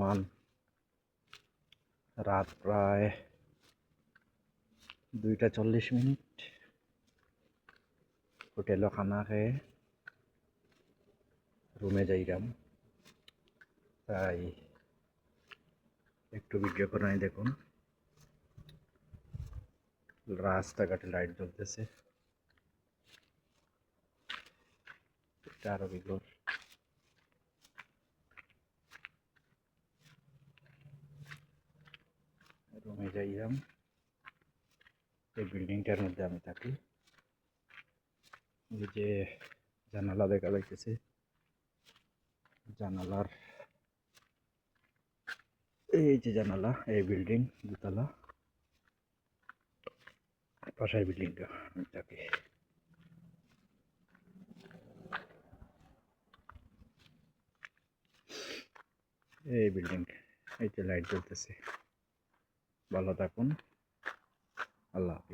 বর্তমান রাত প্রায় 2:40। হোটেলও খানা খেয়ে রুমে যাইলাম, তাই একটু ভিডিও করে দেখুন। রাস্তাঘাটে লাইট জ্বলতেছে, এটা আরো বিগর। রুমে যাইলাম, এই বিল্ডিংটার মধ্যে আমি থাকি। এই যে জানালা দেখা যাইতেছে, জানালার এই যে জানালা, এই বিল্ডিং দুতলা, পাশের বিল্ডিংটা আমি থাকি। এই বিল্ডিং, এই যে লাইট জ্বলতেছে। ভালো থাকুন, আল্লাহ হাফিজ।